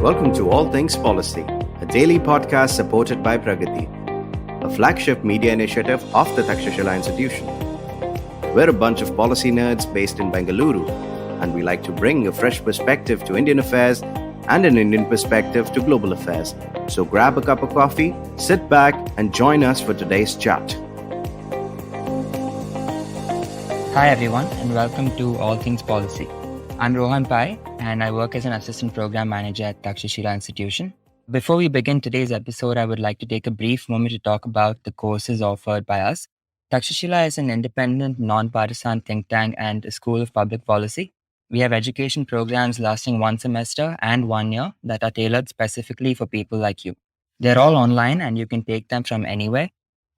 Welcome to All Things Policy, a daily podcast supported by Pragati, a flagship media initiative of the Takshashila Institution. We're a bunch of policy nerds based in Bengaluru, and we like to bring a fresh perspective to Indian affairs and an Indian perspective to global affairs. So grab a cup of coffee, sit back, and join us for today's chat. Hi everyone, and welcome to All Things Policy. I'm Rohan Pai, and I work as an assistant program manager at Takshashila Institution. Before we begin today's episode, I would like to take a brief moment to talk about the courses offered by us. Takshashila is an independent, non-partisan think tank and a school of public policy. We have education programs lasting 1 semester and 1 year that are tailored specifically for people like you. They're all online and you can take them from anywhere.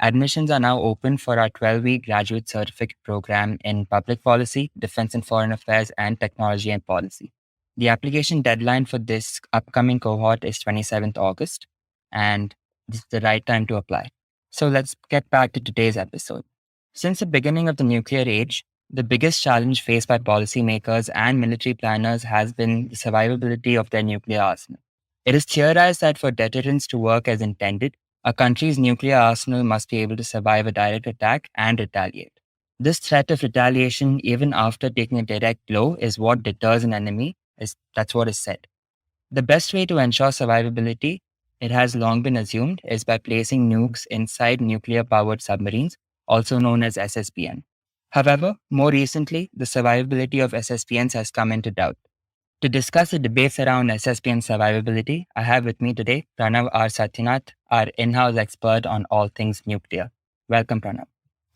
Admissions are now open for our 12-week graduate certificate program in public policy, defense and foreign affairs, and technology and policy. The application deadline for this upcoming cohort is 27th August, and this is the right time to apply. So let's get back to today's episode. Since the beginning of the nuclear age, the biggest challenge faced by policymakers and military planners has been the survivability of their nuclear arsenal. It is theorized that for deterrence to work as intended, a country's nuclear arsenal must be able to survive a direct attack and retaliate. This threat of retaliation, even after taking a direct blow, is what deters an enemy. That's what is said. The best way to ensure survivability, it has long been assumed, is by placing nukes inside nuclear-powered submarines, also known as SSBN. However, more recently, the survivability of SSBNs has come into doubt. To discuss the debates around SSBN survivability, I have with me today Pranav R Satyanath, our in-house expert on all things nuclear. Welcome, Pranav.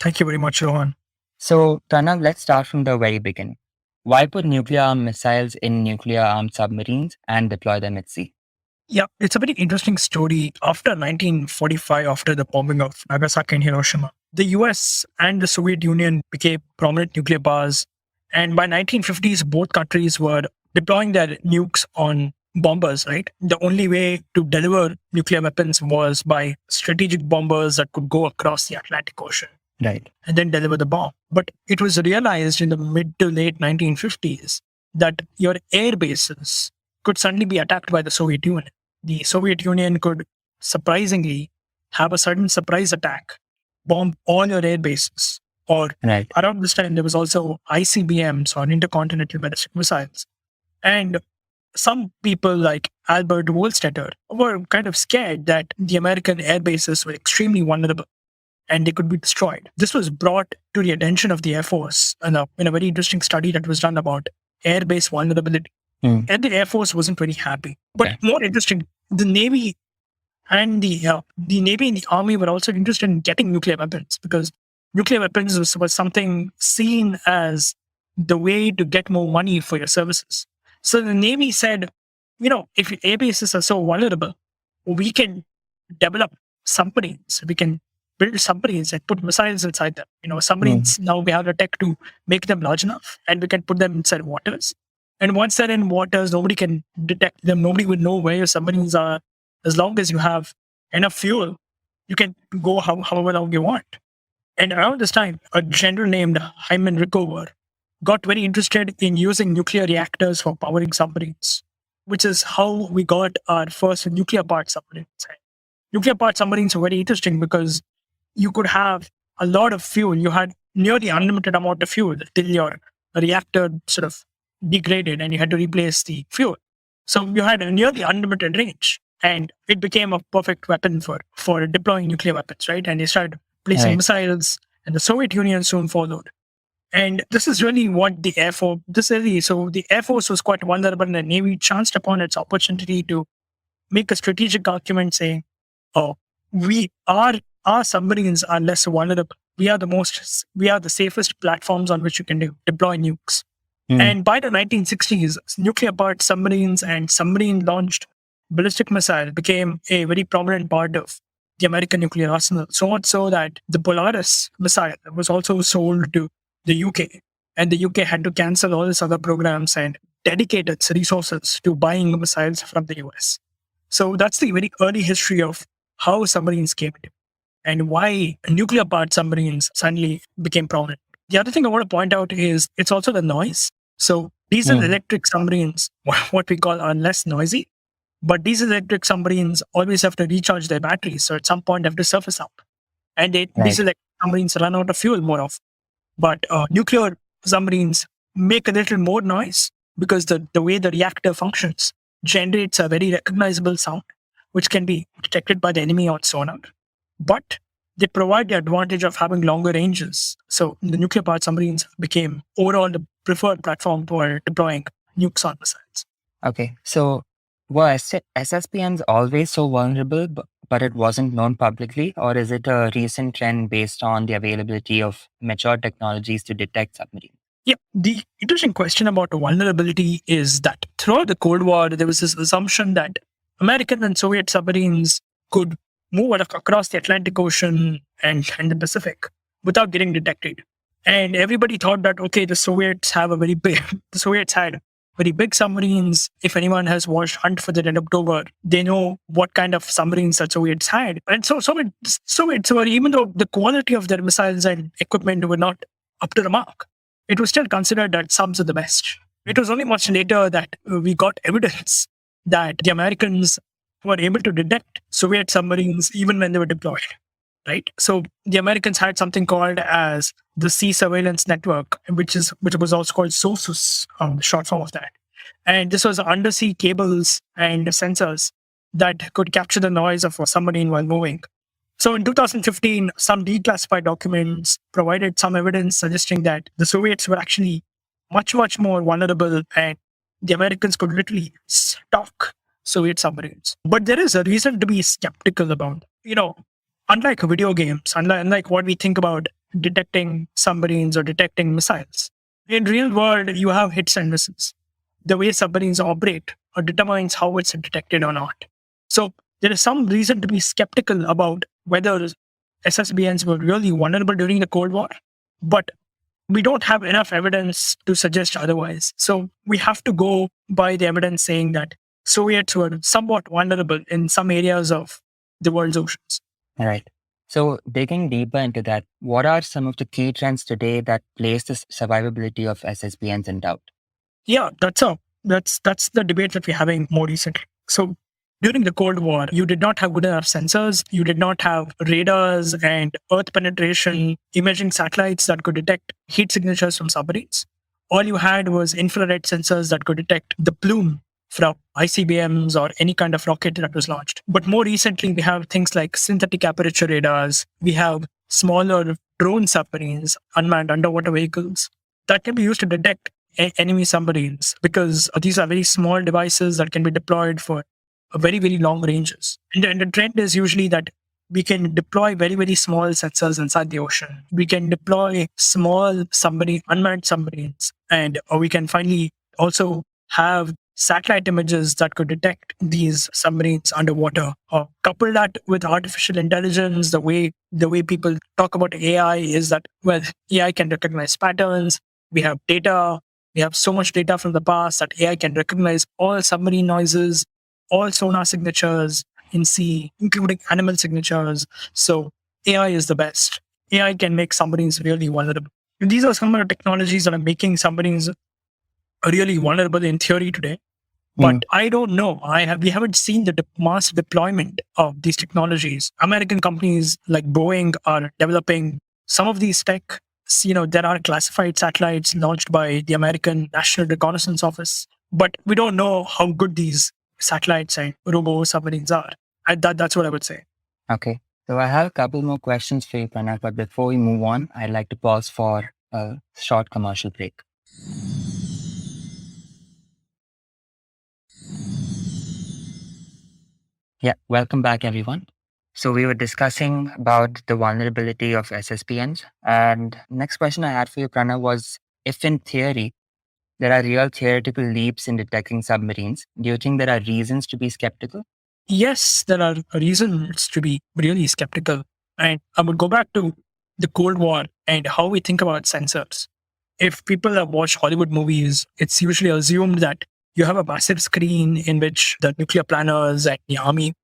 Thank you very much, Rohan. So, Pranav, let's start from the very beginning. Why put nuclear-armed missiles in nuclear-armed submarines and deploy them at sea? Yeah, it's a very interesting story. After 1945, after the bombing of Nagasaki and Hiroshima, the US and the Soviet Union became prominent nuclear powers. And by 1950s, both countries were deploying their nukes on bombers, right? The only way to deliver nuclear weapons was by strategic bombers that could go across the Atlantic Ocean. Right. And then deliver the bomb. But it was realized in the mid to late 1950s that your air bases could suddenly be attacked by the Soviet Union. The Soviet Union could surprisingly have a sudden surprise attack, bomb all your air bases. Or around this time, there was also ICBMs, or intercontinental ballistic missiles. And some people like Albert Wohlstetter were kind of scared that the American air bases were extremely vulnerable and they could be destroyed. This was brought to the attention of the Air Force in a very interesting study that was done about airbase vulnerability. And the Air Force wasn't very happy. But more interesting, the Navy and the Navy and the Army were also interested in getting nuclear weapons, because nuclear weapons was something seen as the way to get more money for your services. So the Navy said, if your air bases are so vulnerable, we can develop submarines. We can build submarines and put missiles inside them. Submarines, now we have the tech to make them large enough, and we can put them inside waters. And once they're in waters, nobody can detect them. Nobody would know where your submarines are. As long as you have enough fuel, you can go however long you want. And around this time, a general named Hyman Rickover got very interested in using nuclear reactors for powering submarines, which is how we got our first nuclear-powered submarines. Nuclear-powered submarines were very interesting because you could have a lot of fuel. You had nearly unlimited amount of fuel till your reactor sort of degraded and you had to replace the fuel. So you had a nearly unlimited range, and it became a perfect weapon for deploying nuclear weapons, right? And they started placing missiles, and the Soviet Union soon followed. And this is really what the Air Force, so the Air Force was quite vulnerable, and the Navy chanced upon its opportunity to make a strategic argument saying, our submarines are less vulnerable. We are the safest platforms on which you can deploy nukes. And by the 1960s, nuclear-powered submarines and submarine-launched ballistic missiles became a very prominent part of the American nuclear arsenal. So much so that the Polaris missile was also sold to the UK. And the UK had to cancel all its other programs and dedicate its resources to buying missiles from the US. So that's the very early history of how submarines came into and why nuclear-powered submarines suddenly became prominent. The other thing I want to point out is it's also the noise. So diesel electric submarines, what we call, are less noisy. But these electric submarines always have to recharge their batteries. So at some point, they have to surface up. And these Right. electric submarines run out of fuel more often. But nuclear submarines make a little more noise because the way the reactor functions generates a very recognizable sound, which can be detected by the enemy on sonar. But they provide the advantage of having longer ranges. So the nuclear powered submarines became overall the preferred platform for deploying nukes on missiles. Okay. So were SSBNs always so vulnerable, but it wasn't known publicly? Or is it a recent trend based on the availability of mature technologies to detect submarines? Yeah, the interesting question about vulnerability is that throughout the Cold War, there was this assumption that American and Soviet submarines could move across the Atlantic Ocean and the Pacific without getting detected. And everybody thought that, okay, the Soviets the Soviets had very big submarines. If anyone has watched Hunt for the Red October, they know what kind of submarines the Soviets had. And so Soviets were, even though the quality of their missiles and equipment were not up to the mark, it was still considered that subs are the best. It was only much later that we got evidence that the Americans were able to detect Soviet submarines even when they were deployed. Right. So the Americans had something called as the Sea Surveillance Network, which was also called SOSUS, the short form of that. And this was undersea cables and sensors that could capture the noise of a submarine while moving. So in 2015, some declassified documents provided some evidence suggesting that the Soviets were actually much, much more vulnerable and the Americans could literally stalk Soviet submarines. But there is a reason to be skeptical about, unlike video games, unlike what we think about detecting submarines or detecting missiles, in real world, you have hits and misses. The way submarines operate determines how it's detected or not. So there is some reason to be skeptical about whether SSBNs were really vulnerable during the Cold War, but we don't have enough evidence to suggest otherwise. So we have to go by the evidence saying that Soviets were somewhat vulnerable in some areas of the world's oceans. All right. So digging deeper into that, what are some of the key trends today that place the survivability of SSBNs in doubt? Yeah, that's the debate that we're having more recently. So during the Cold War, you did not have good enough sensors. You did not have radars and Earth penetration imaging satellites that could detect heat signatures from submarines. All you had was infrared sensors that could detect the plume from ICBMs or any kind of rocket that was launched. But more recently, we have things like synthetic aperture radars. We have smaller drone submarines, unmanned underwater vehicles that can be used to detect enemy submarines, because these are very small devices that can be deployed for very, very long ranges. And the trend is usually that we can deploy very, very small sensors inside the ocean. We can deploy small unmanned submarines, and we can finally also have satellite images that could detect these submarines underwater. Couple that with artificial intelligence, the way people talk about AI is that, well, AI can recognize patterns. We have data. We have so much data from the past that AI can recognize all submarine noises, all sonar signatures in sea, including animal signatures. So AI is the best. AI can make submarines really vulnerable. And these are some of the technologies that are making submarines really vulnerable in theory today. But I don't know. We haven't seen the mass deployment of these technologies. American companies like Boeing are developing some of these tech. There are classified satellites launched by the American National Reconnaissance Office, but we don't know how good these satellites and robo submarines are. That's what I would say. Okay. So I have a couple more questions for you, Pranav, but before we move on, I'd like to pause for a short commercial break. Yeah, welcome back, everyone. So we were discussing about the vulnerability of SSBNs. And next question I had for you, Pranav, was if in theory there are real theoretical leaps in detecting submarines, do you think there are reasons to be skeptical? Yes, there are reasons to be really skeptical. And I would go back to the Cold War and how we think about sensors. If people have watched Hollywood movies, it's usually assumed that you have a massive screen in which the nuclear planners and the army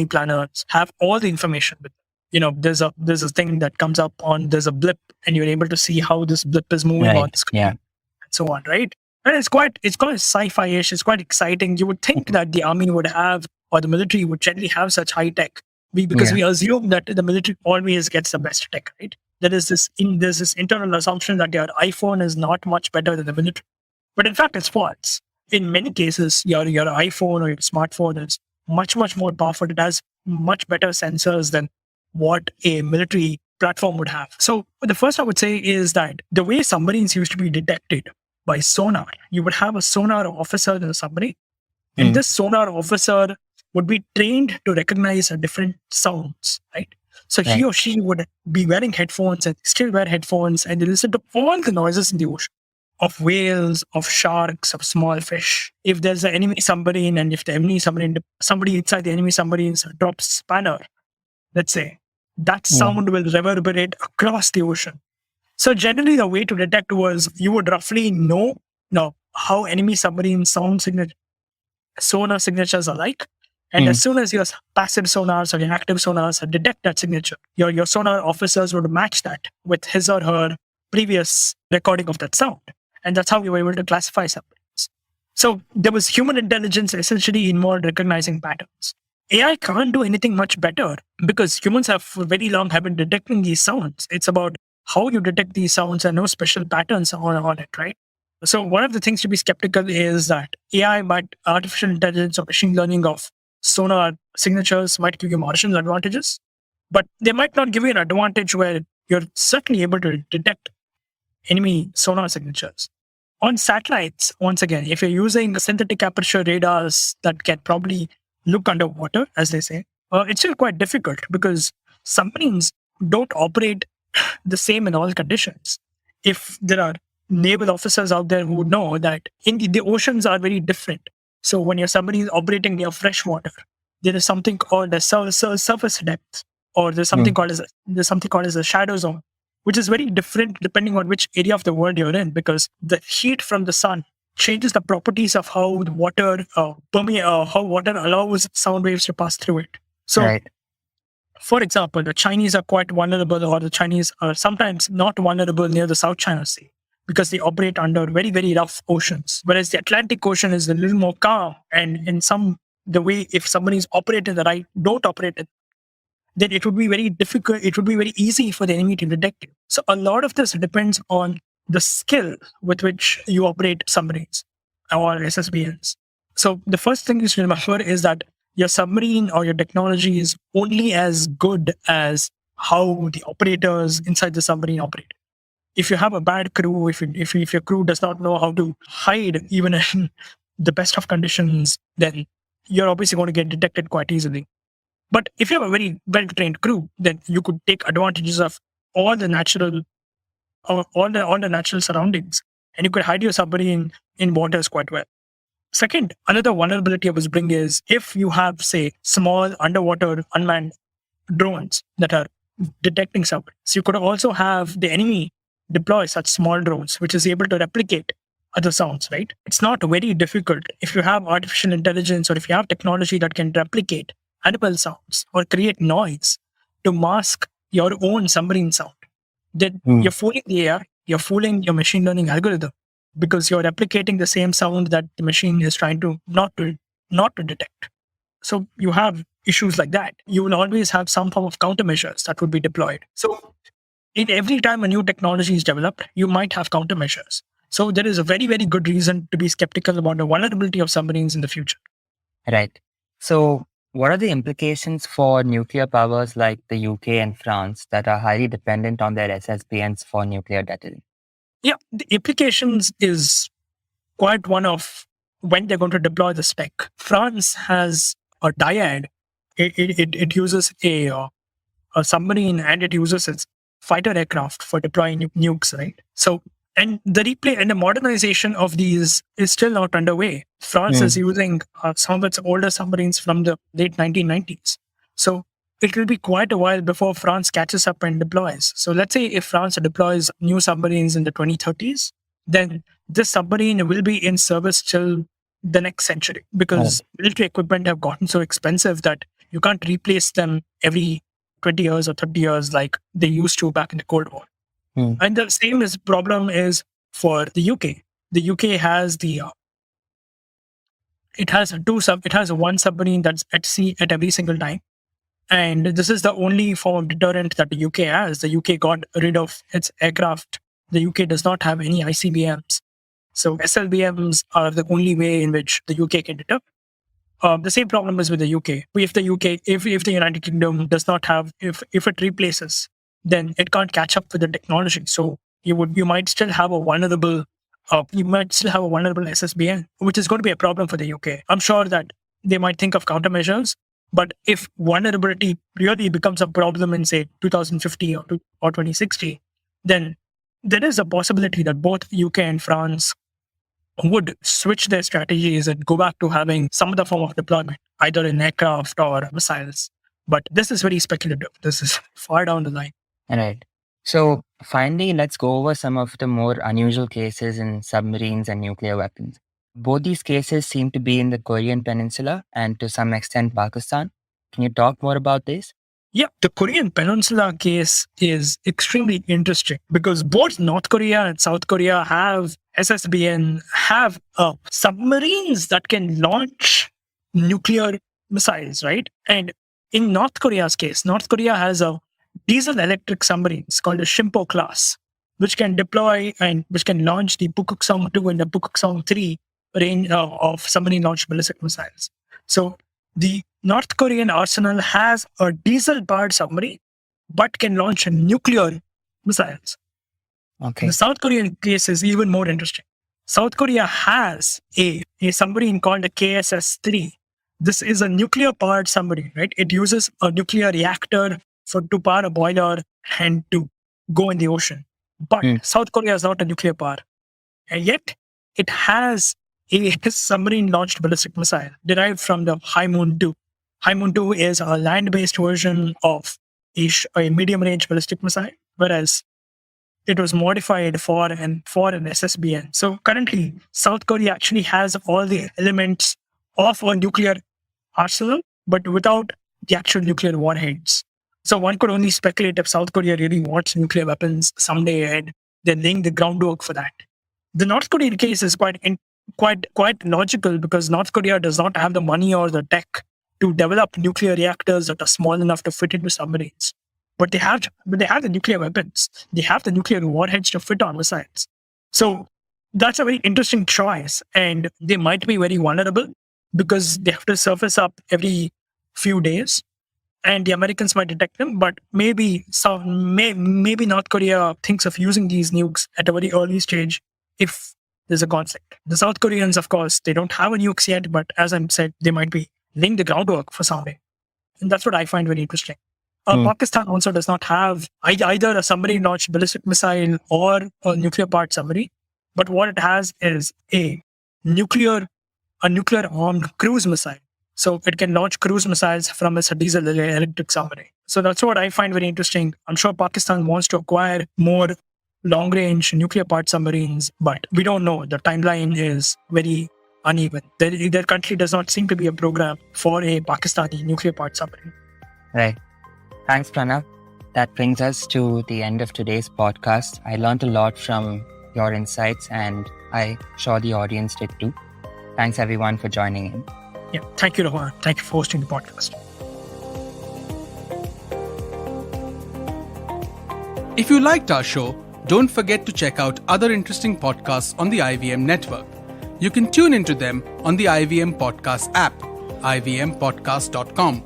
planners have all the information. But there's a thing that comes up there's a blip, and you're able to see how this blip is moving on the screen, Yeah. and so on, right? And it's quite sci-fi-ish. It's quite exciting. You would think that the army would have, or the military would generally have such high tech, because Yeah. we assume that the military always gets the best tech, right? There's this internal assumption that your iPhone is not much better than the military, but in fact, it's false. In many cases, your iPhone or your smartphone is much more powerful. It has much better sensors than what a military platform would have. So the first I would say is that the way submarines used to be detected by sonar, you would have a sonar officer in a submarine, and Mm. this sonar officer would be trained to recognize different sounds, right? So he Right. or she would be wearing headphones and still wear headphones, and they listen to all the noises in the ocean, of whales, of sharks, of small fish. If there's an enemy submarine, and if the enemy submarine, somebody inside the enemy submarine drops spanner, let's say, that Yeah. sound will reverberate across the ocean. So generally, the way to detect was you would roughly know now how enemy submarine sonar signatures are like. And as Mm. soon as your passive sonars or your active sonars detect that signature, your sonar officers would match that with his or her previous recording of that sound. And that's how we were able to classify submarines. So there was human intelligence essentially involved recognizing patterns. AI can't do anything much better because humans have for very long have been detecting these sounds. It's about how you detect these sounds and no special patterns on it, right? So one of the things to be skeptical is that AI might, artificial intelligence or machine learning of sonar signatures might give you marginal advantages, but they might not give you an advantage where you're certainly able to detect enemy sonar signatures. On satellites, once again, if you're using synthetic aperture radars that can probably look underwater, as they say, it's still quite difficult because submarines don't operate the same in all conditions. If there are naval officers out there who would know that in the oceans are very different. So when your submarine is operating near fresh water, there is something called a surface depth, or Mm. there's something called as a shadow zone, which is very different depending on which area of the world you're in, because the heat from the sun changes the properties of how the water how water allows sound waves to pass through it. So, Right. for example, the Chinese are quite vulnerable, or the Chinese are sometimes not vulnerable near the South China Sea because they operate under very rough oceans, whereas the Atlantic Ocean is a little more calm. And in some the way, if submarines operate in the right, don't operate in, then it would be very difficult. It would be very easy for the enemy to detect you. So a lot of this depends on the skill with which you operate submarines or SSBNs. So the first thing you should remember is that your submarine or your technology is only as good as how the operators inside the submarine operate. If you have a bad crew, if your crew does not know how to hide even in the best of conditions, then you're obviously going to get detected quite easily. But if you have a very well trained crew, then you could take advantages of all the natural all the natural surroundings, and you could hide your submarine in waters quite well. Second, another vulnerability I was bring is if you have, say, small underwater unmanned drones that are detecting submarines, you could also have the enemy deploy such small drones, which is able to replicate other sounds, right? It's not very difficult if you have artificial intelligence or if you have technology that can replicate animal sounds or create noise to mask your own submarine sound. Then Mm. you're fooling the AI, you're fooling your machine learning algorithm because you're replicating the same sound that the machine is trying to not to detect. So you have issues like that. You will always have some form of countermeasures that would be deployed. So in every time a new technology is developed, you might have countermeasures. So there is a very good reason to be skeptical about the vulnerability of submarines in the future. Right. So, what are the implications for nuclear powers like the UK and France that are highly dependent on their SSBNs for nuclear deterrence? Yeah, the implications is quite one of when they're going to deploy the spec. France has a dyad. It uses a submarine, and it uses its fighter aircraft for deploying nukes, right? So, and the replay and the modernization of these is still not underway. France is Mm. using some of its older submarines from the late 1990s. So, it will be quite a while before France catches up and deploys. So, let's say if France deploys new submarines in the 2030s, then this submarine will be in service till the next century Oh. because military equipment have gotten so expensive that you can't replace them every 20 years or 30 years like they used to back in the Cold War. Mm. And the same is problem is for the UK. the UK has it has one submarine that's at sea at every single time. And this is the only form of deterrent that the UK has. The UK got rid of its aircraft. The UK does not have any ICBMs. So SLBMs are the only way in which the UK can deter. The same problem is with the UK. If the United Kingdom does not have, if it replaces, then it can't catch up with the technology. So you might still have a vulnerable SSBN, which is going to be a problem for the UK. I'm sure that they might think of countermeasures, but if vulnerability really becomes a problem in, say, 2050 or 2060, then there is a possibility that both UK and France would switch their strategies and go back to having some other form of deployment, either in aircraft or missiles. But this is very speculative. This is far down the line. All right. So finally, let's go over some of the more unusual cases in submarines and nuclear weapons. Both these cases seem to be in the Korean Peninsula and to some extent Pakistan. Can you talk more about this? Yeah, the Korean Peninsula case is extremely interesting because both North Korea and South Korea have SSBN, have submarines that can launch nuclear missiles, right? And in North Korea's case, North Korea has a diesel-electric submarines called a Shimpo class, which can deploy and which can launch the Pukguksong 2 and the Pukguksong 3 range of submarine-launched ballistic missiles. So the North Korean arsenal has a diesel-powered submarine, but can launch nuclear missiles. Okay. The South Korean case is even more interesting. South Korea has a submarine called a KSS-3. This is a nuclear-powered submarine, right? It uses a nuclear reactor to power a boiler and to go in the ocean. But South Korea is not a nuclear power. And yet, it has a submarine-launched ballistic missile derived from the Haemun 2. Haemun 2 is a land-based version of a medium-range ballistic missile, whereas it was modified for an SSBN. So currently, South Korea actually has all the elements of a nuclear arsenal, but without the actual nuclear warheads. So one could only speculate if South Korea really wants nuclear weapons someday, and they're laying the groundwork for that. The North Korean case is quite logical because North Korea does not have the money or the tech to develop nuclear reactors that are small enough to fit into submarines. But they have the nuclear weapons. They have the nuclear warheads to fit on missiles. So that's a very interesting choice, and they might be very vulnerable because they have to surface up every few days. And the Americans might detect them, but maybe North Korea thinks of using these nukes at a very early stage if there's a conflict. The South Koreans, of course, they don't have a nukes yet, but as I said, they might be laying the groundwork for someday. And that's what I find very interesting. Pakistan also does not have either a submarine-launched ballistic missile or a nuclear-powered submarine, but what it has is a nuclear-armed cruise missile. So it can launch cruise missiles from its diesel-electric submarine. So that's what I find very interesting. I'm sure Pakistan wants to acquire more long-range nuclear-powered submarines, but we don't know. The timeline is very uneven. Their country does not seem to be a program for a Pakistani nuclear-powered submarine. Right. Thanks, Pranav. That brings us to the end of today's podcast. I learned a lot from your insights, and I'm sure the audience did too. Thanks, everyone, for joining in. Yeah, thank you, Rohan. Thank you for hosting the podcast. If you liked our show, don't forget to check out other interesting podcasts on the IVM network. You can tune into them on the IVM Podcast app, ivmpodcast.com,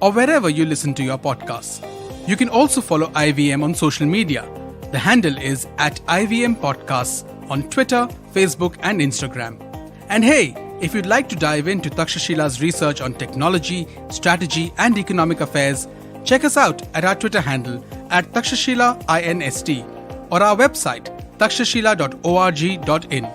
or wherever you listen to your podcasts. You can also follow IVM on social media. The handle is @IVM Podcasts on Twitter, Facebook, and Instagram. And hey, if you'd like to dive into Takshashila's research on technology, strategy, and economic affairs, check us out at our Twitter handle @TakshashilaINST or our website takshashila.org.in.